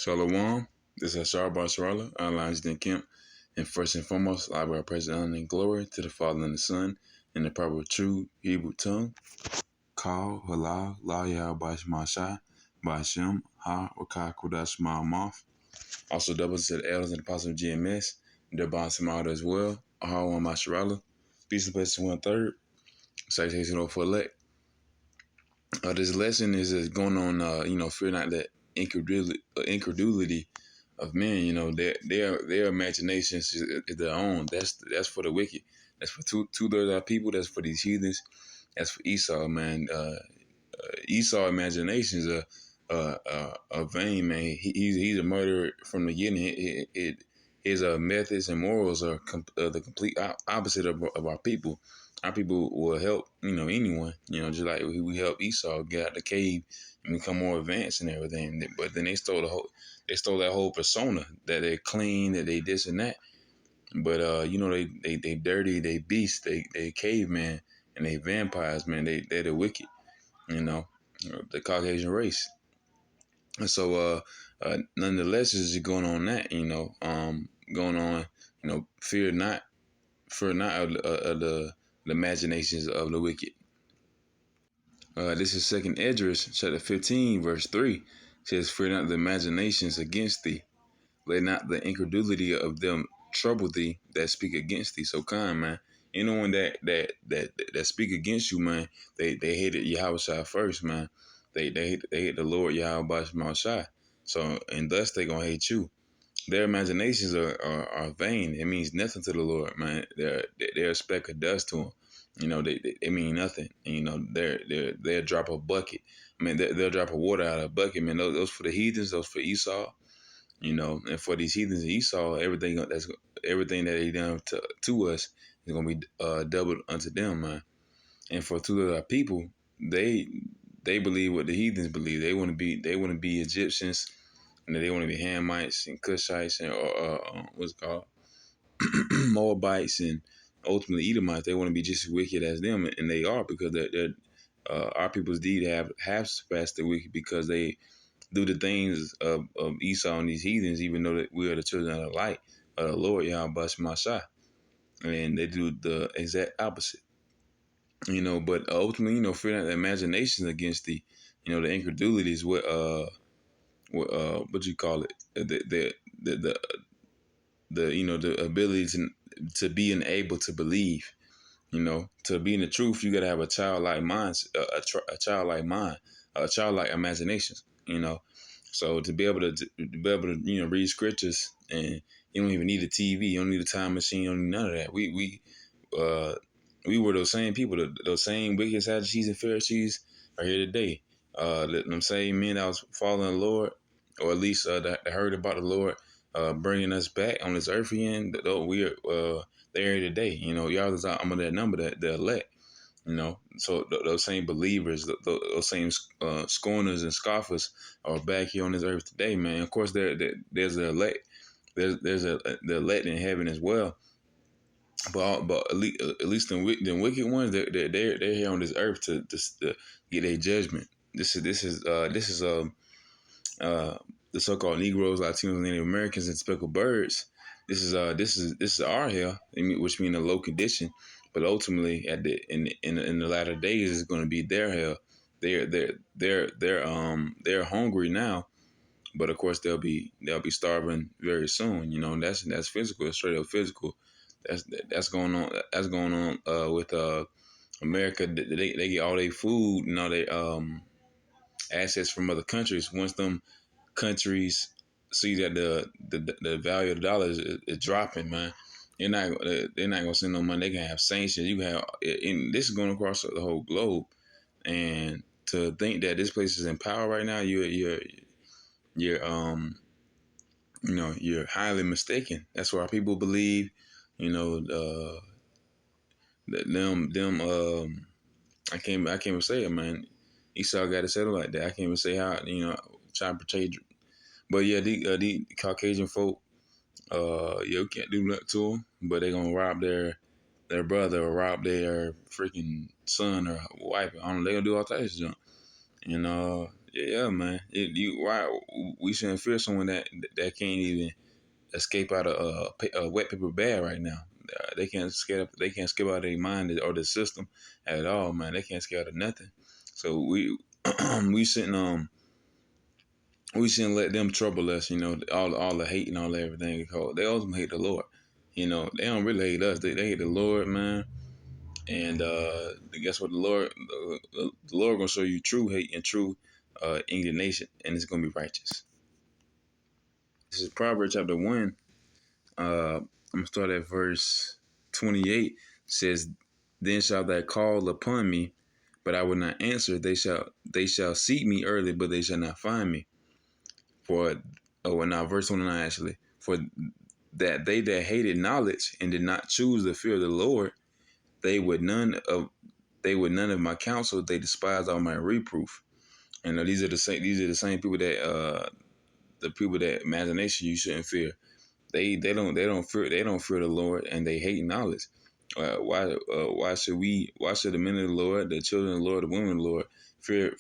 Shalom. This is Ashar Barsarala, Alliance Den Kemp. And first and foremost, I will praise honor and glory to the Father and the Son in the proper true Hebrew tongue. Kal, Halal, La Yah, Bashmashai, Bashem, Ha, Wakah, Kudash, Ma'amoth. Also doubles to the elders and apostles of GMS, Durban Samad as well. Ahawan Masharala. Peace and blessings 1/3. Citation for elect. This lesson is going on, fear not that incredulity of men. Their imaginations is their own. That's for the wicked. That's for two-thirds of our people. That's for these heathens. That's for Esau, man. Esau imaginations are vain, man. He's a murderer from the beginning. His methods and morals are the complete opposite of our people. Our people will help, anyone, just like we help Esau get out the cave and become more advanced and everything. But then they stole that whole persona that they're clean, that they this and that. But they dirty, they beasts, they cavemen, and they vampires, man. They're the wicked, the Caucasian race. And so, nonetheless, is going on that, going on, fear not of the imaginations of the wicked. This is Second Esdras, chapter 15, verse 3. It says, "Fear not the imaginations against thee. Let not the incredulity of them trouble thee that speak against thee." So kind, man. Anyone that speak against you, man, they hated Yahweh first, man. They hate the Lord Yahweh Shai. So and thus they gonna hate you. Their imaginations are vain. It means nothing to the Lord, man. They're a speck of dust to him. They mean nothing. And, they'll drop a bucket. I mean, they'll drop a water out of a bucket, man. Those for the heathens, those for Esau. And for these heathens and Esau, everything that they done to us is gonna be doubled unto them, man. And for two of our people, they believe what the heathens believe. They want to be Egyptians, and they want to be Hamites and Cushites and what's it called Moabites and ultimately Edomites. They want to be just as wicked as them, and they are, because our people's deed have surpassed the wicked, because they do the things of Esau and these heathens, even though that we are the children of the light of the Lord Yahweh Shai, and they do the exact opposite. But ultimately, fear not the imaginations against the incredulity is what you call it, the ability to be unable to believe. To be in the truth, you got to have a childlike mind, a childlike mind, a childlike imaginations. So to be able to read scriptures, and you don't even need a TV, you don't need a time machine, you don't need none of that. We were those same people, those same wicked Sadducees and Pharisees are here today. Them same men that was following the Lord, or at least that heard about the Lord bringing us back on this earth again. They're here today. Y'all is I'm of that number, that the elect. So those same believers, those same scorners and scoffers are back here on this earth today, man. Of course, there's the elect. There's the elect in heaven as well. But at least the wicked ones, they're here on this earth to get a judgment. This is the so-called Negroes, Latinos, Native Americans, and speckled birds. This is our hell, which means a low condition. But ultimately, in the latter days, it's going to be their hell. They're hungry now, but of course they'll be starving very soon. And that's physical, it's straight up physical. That's going on. That's going on with America. They get all their food and all their assets from other countries. Once them countries see that the value of the dollar is dropping, man, they're not gonna send no money. They can have sanctions. You have, and this is going across the whole globe. And to think that this place is in power right now, you're you're highly mistaken. That's why people believe, that them I can't even say it, man. Esau got to settle like that. I can't even say how, try to portray. But yeah, the Caucasian folk, you can't do nothing to them, but they gonna rob their brother, or rob their freaking son or wife. I don't know, they gonna do all types of junk. Yeah, man. You why we shouldn't fear someone that can't even escape out of a wet paper bag right now. They can't escape. They can't escape out of their mind or the system at all, man. They can't escape out of nothing. So we shouldn't we shouldn't let them trouble us. You know, all the hate and all that everything. Because they ultimately hate the Lord. You know, they don't really hate us. They hate the Lord, man. And guess what? The Lord gonna show you true hate and true indignation, and it's gonna be righteous. This is Proverbs chapter 1. I'm gonna start at verse 28. It says, "Then shall they call upon me, but I will not answer. They shall seek me early, but they shall not find me. For oh, and now verse 29 actually. For that they that hated knowledge and did not choose the fear of the Lord, they would none of my counsel. They despise all my reproof." And these are the same people that the people that imagination you shouldn't fear. They don't fear the Lord, and they hate knowledge. Why should the men of the Lord, the children of the Lord, the women of the Lord fear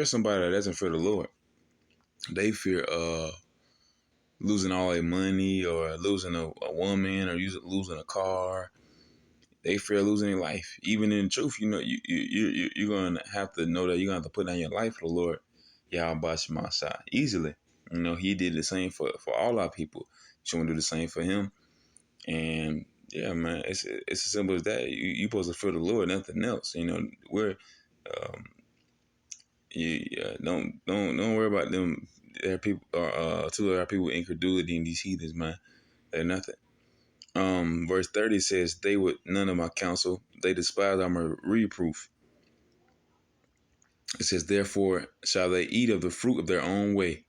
somebody that doesn't fear the Lord? They fear losing all their money, or losing a woman, or losing a car. They fear losing their life. Even in truth, you know, you're gonna have to know that you're gonna have to put down your life for the Lord. Yahweh Shemashah easily. You know, He did the same for all our people. You want to do the same for Him. And yeah, man, it's as simple as that. You supposed to fear the Lord, nothing else. You know, we're um, don't worry about them. There are people, two of our people with incredulity and these heathens, man. They're nothing. Verse 30 says, "They would none of my counsel. They despise my reproof." It says, "Therefore shall they eat of the fruit of their own way,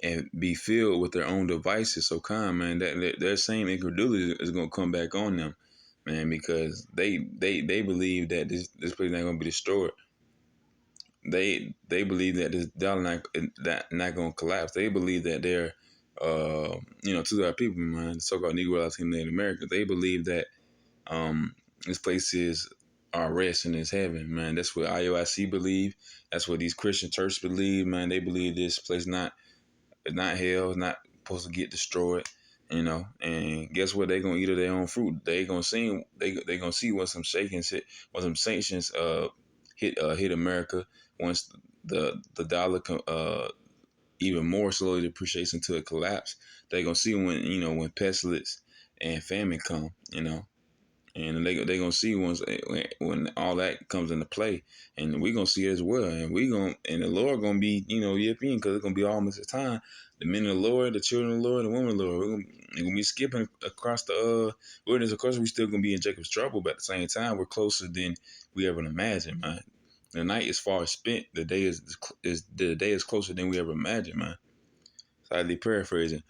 and be filled with their own devices." So kind, man, that their same incredulity is gonna come back on them, man, because they believe that this place not gonna be destroyed. They believe that this dollar not gonna collapse. They believe that they're to our people, man, so-called Negro Latino Native Americans, they believe that this place is our rest and it's heaven, man. That's what IOIC believe. That's what these Christian churches believe, man. They believe this place not hell. It's not supposed to get destroyed, you know. And guess what? They gonna eat of their own fruit. They gonna see. They gonna see what some shakings hit, what some sanctions hit America once the dollar even more slowly depreciates until it collapse. They gonna see when pestilence and famine come, you know. And they gonna see when all that comes into play, and we gonna see it as well. And the Lord gonna be yipping, because it's gonna be almost the time. The men of the Lord, the children of the Lord, the women of the Lord, we're gonna be skipping across the wilderness. Of course, we still gonna be in Jacob's trouble, but at the same time, we're closer than we ever imagined, man. The night is far spent. The day is closer than we ever imagined, man. Slightly paraphrasing.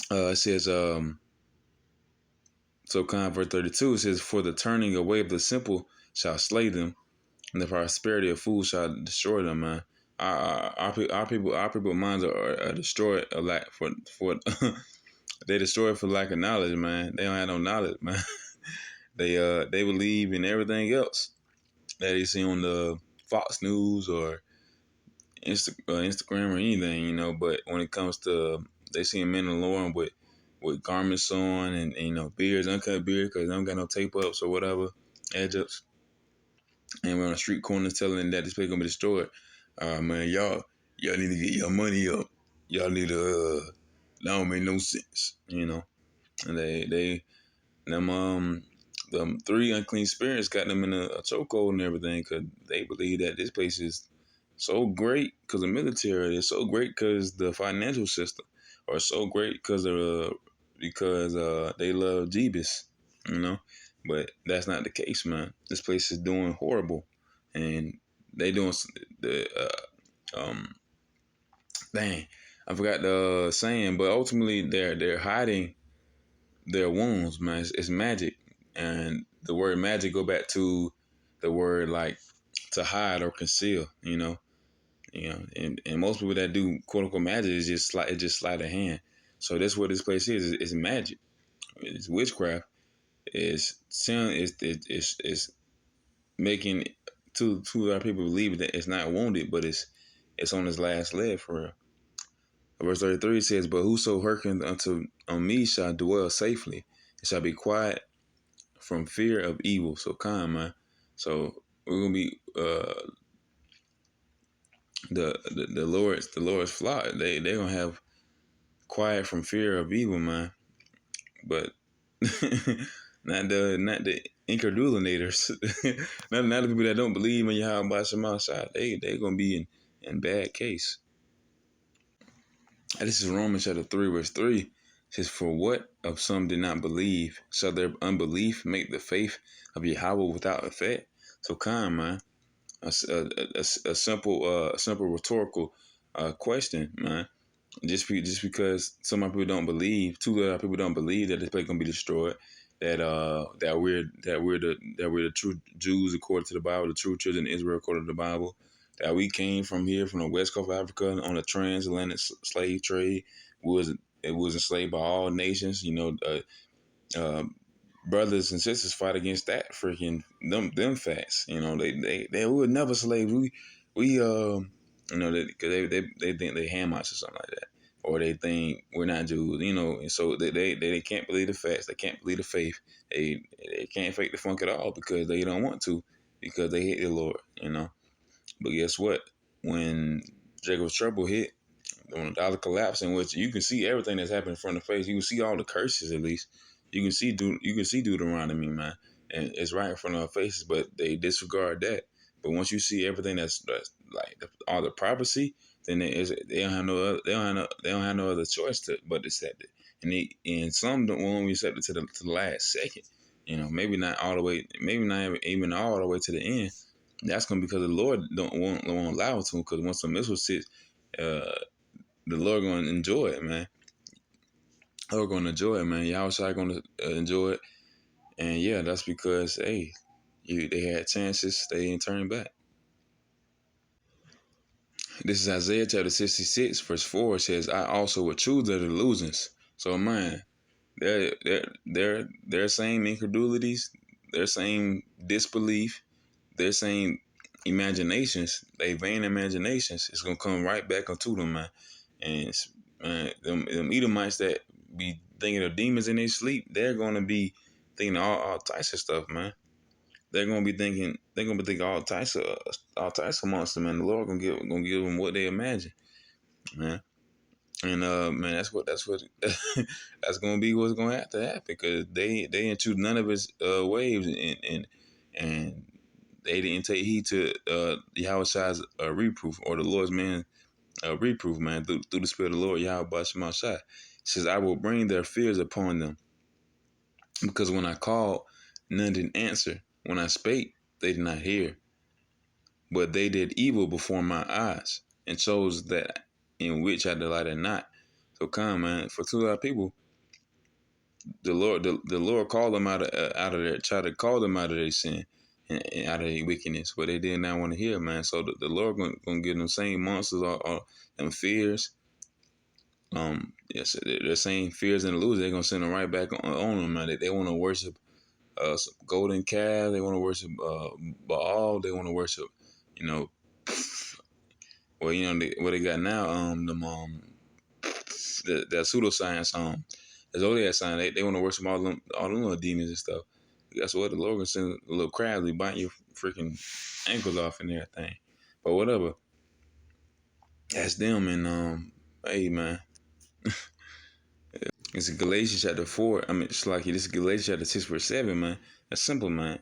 It says So verse 32, it says, "For the turning away of the simple shall slay them, and the prosperity of fools shall destroy them." Man, our people minds are destroyed a lack for they destroyed for lack of knowledge, man. They don't have no knowledge, man. They believe in everything else that they see on the Fox News or Instagram or anything, But when it comes to they see men in the Lord with garments on, and beards, uncut beard, because they don't got no tape ups or whatever, edge ups, and we're on the street corners telling them that this place gonna be destroyed. Man, y'all need to get your money up. Y'all need to. That don't make no sense. And they them three unclean spirits got them in a chokehold and everything, because they believe that this place is so great because the military. It's so great because the financial system, or so great because they love Jeebus, you know. But that's not the case, man. This place is doing horrible, and they doing the dang. I forgot the saying, but ultimately they're hiding their wounds, man. It's magic, and the word magic go back to the word like to hide or conceal, and most people that do quote unquote magic is just sleight of hand. So that's what this place is. It's magic. It's witchcraft. It's making two other people believe that it's not wounded, but it's on his last leg for real. Verse 33 says, "But whoso hearkeneth unto on me shall dwell safely, and shall be quiet from fear of evil." So calm, man. So we're gonna be the Lord's flock. They're gonna have quiet from fear of evil, man. But not the incredulators, not the people that don't believe in Yahweh by Shema Shai. They're gonna be in bad case. And this is Romans chapter 3, verse 3. It says, "For what of some did not believe, shall their unbelief make the faith of Yahweh without effect?" So kind, man. A simple rhetorical question, man. Just because some of people don't believe, two other people don't believe that this place gonna be destroyed, that we're the true Jews according to the Bible, the true children of Israel according to the Bible, that we came from here from the west coast of Africa on a transatlantic slave trade, was it was enslaved by all nations, uh, brothers and sisters fight against that freaking them facts. They were never slaves. Because they think they Hamites or something like that, or they think we're not Jews. And so they can't believe the facts. They can't believe the faith. They can't fake the funk at all because they don't want to, because they hate the Lord. But guess what? When Jacob's trouble hit, when the dollar collapsed, in which you can see everything that's happened in front of the face, you can see all the curses at least. You can see Deuteronomy, man, and it's right in front of our faces, but they disregard that. But once you see everything that's like all the prophecy, then they don't have no other, they don't have no other choice but to accept it. And some don't want to accept it to the last second. Maybe not all the way, maybe not even all the way to the end. That's gonna be because the Lord won't allow it to. Because once the missile sits, uh, the Lord gonna enjoy it, man. The Lord gonna enjoy it, man. Y'all gonna enjoy it, and yeah, that's because they had chances, they didn't turn back. This is Isaiah chapter 66, verse 4. It says, "I also will choose their delusions." So, man, their same incredulities, their same disbelief, their same imaginations, they vain imaginations, it's gonna come right back onto them, man. And man, them Edomites that be thinking of demons in their sleep, they're gonna be thinking all types of stuff, man. They're gonna be thinking all types of monsters, man. The Lord gonna give them what they imagine, man. And man, that's what that's gonna be what's gonna have to happen, because they into none of his waves, and they didn't take heed to Yahweh Shai's reproof, or the Lord's man reproof, man, through the Spirit of the Lord, Yahweh Shema Shai. It says, "I will bring their fears upon them, because when I called, none did answer. When I spake, they did not hear. But they did evil before my eyes, and chose that in which I delighted not." So come, man, for two other people, the Lord called them out of their, tried to call them out of their sin, and out of their wickedness, but they did not want to hear, man. So the Lord gonna give them same monsters, or them fears. Yes, they're saying fears and illusions. They're gonna send them right back on them, man. They want to worship some golden calf. They want to worship Baal. They want to worship, you know, what they got now. The pseudoscience. The zodiac sign. They want to worship all them little demons and stuff. Guess what? The Lord gonna send a little crabs. They bite your freaking ankles off and everything. But whatever. That's them. And hey, man. It's Galatians chapter 4. I mean, it's like this is Galatians chapter 6, verse 7, man. That's simple, man.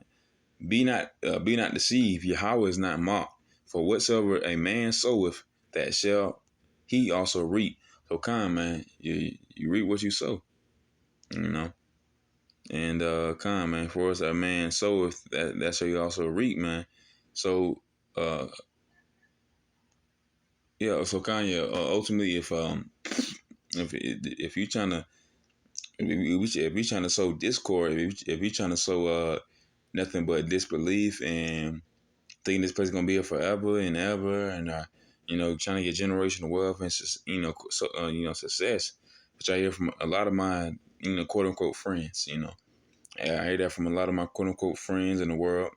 Be not deceived. Yahweh is not mocked. For whatsoever a man soweth, that shall he also reap. So come, man. You reap what you sow. You know. And come, man. For us a man soweth, that shall he also reap, man. So yeah. So Kanye, ultimately, if you trying to, if you trying to sow discord, if you trying to sow nothing but disbelief and thinking this place is gonna be here forever and ever, and trying to get generational wealth and success, which I hear from a lot of my quote unquote friends. I hear that from a lot of my quote unquote friends in the world.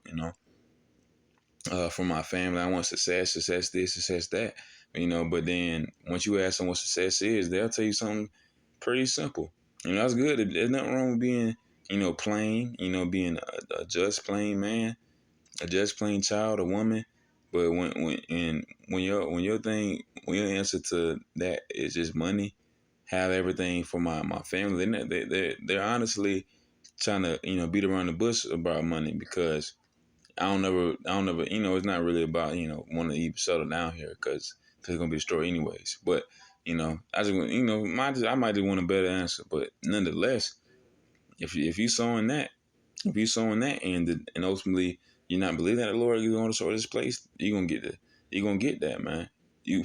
for my family. I want success, success this, success that. But then once you ask them what success is, they'll tell you something pretty simple. That's good. There's nothing wrong with being, plain, being a just plain man, a just plain child, a woman. But when your answer to that is just money, have everything for my family, they're honestly trying to beat around the bush about money because I don't never, it's not really about, wanting to even settle down here because it's going to be a story anyways. But, I just, I might just want a better answer. But nonetheless, if you sowing that, if you sowing that and ultimately you're not believing that the Lord is going to show this place, you're going to get that, man. You,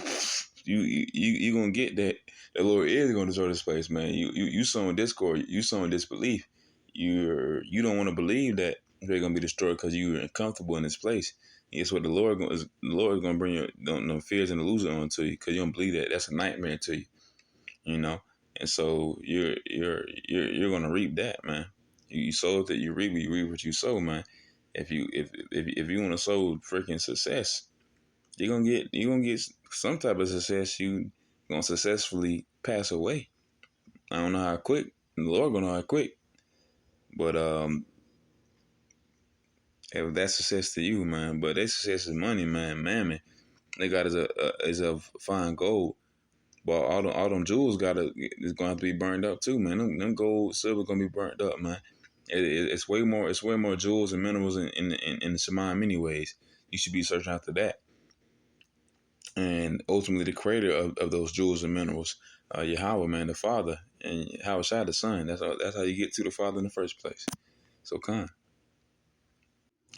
you going to get that. The Lord is going to show this place, man. You sowing discord, you sowing disbelief. You don't want to believe that they're gonna be destroyed because you're uncomfortable in this place. It's what the Lord is gonna bring your no fears and illusion onto you because you don't believe that. That's a nightmare to you, you know. And so you're gonna reap that, man. You sow that you reap what you sow, man. If you want to sow freaking success, you're gonna get some type of success. You gonna successfully pass away. I don't know how quick. The Lord gonna know how quick, but if that's success to you, man. But their success is money, man. Mammon. They got as a fine gold. But all them jewels is gonna have to be burned up too, man. Them gold, silver gonna be burned up, man. It's way more jewels and minerals in the Shemaim anyways. You should be searching after that. And ultimately the creator of those jewels and minerals, Yahweh, man, the Father, and Yahweh Shai, the Son. That's how you get to the Father in the first place. So kind.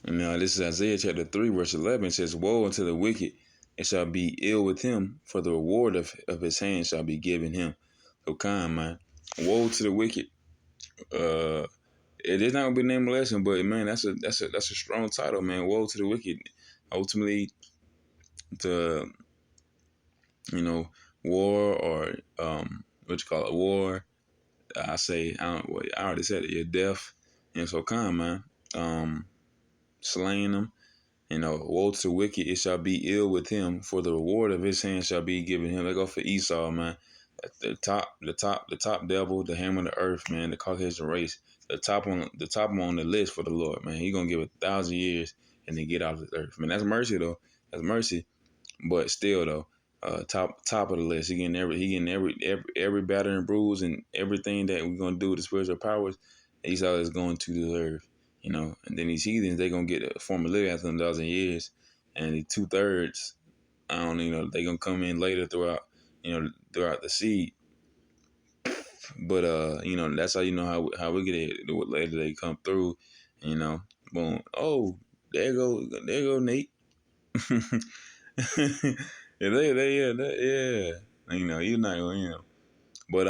And now this is Isaiah chapter 3, verse 11. It says, woe unto the wicked, it shall be ill with him, for the reward of his hand shall be given him. So kind, man. Woe to the wicked. It is not gonna be named a lesson, but man, that's a strong title, man. Woe to the wicked. Ultimately, the war or what you call it, war. I already said it. Your death. And so kind, man. Slaying them. Woe to the wicked, it shall be ill with him, for the reward of his hand shall be given him. They go for Esau, man. The top devil, the hammer of the earth, man, the Caucasian race, the top on the list for the Lord, man. He gonna give 1,000 years and then get out of the earth. Man, that's mercy though. That's mercy. But still though, top of the list. He getting every batter and bruise and everything that we're gonna do with the spiritual powers. Esau is going to deserve. And then these heathens, they gonna get a form of living after 1,000 years, and the 2/3, I don't they gonna come in later throughout the seed. But that's how how we get it. Later they come through, boom. Oh, there go Nate. Yeah, yeah. You're not gonna. But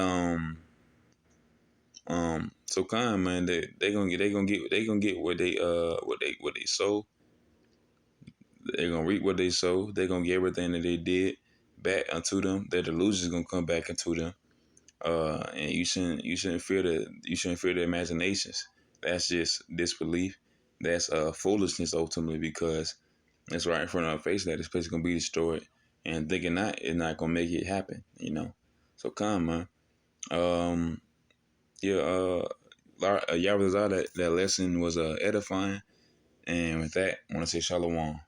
so kind man, they gonna get what they sow. They're gonna reap what they sow. They're gonna get everything that they did back unto them. Their delusions gonna come back into them. And you shouldn't fear the imaginations. That's just disbelief. That's foolishness ultimately because it's right in front of our face that this place is gonna be destroyed. And thinking that is not gonna make it happen. So come, man. Um, yeah. Yahweh that lesson was edifying. And with that, I want to say shalom.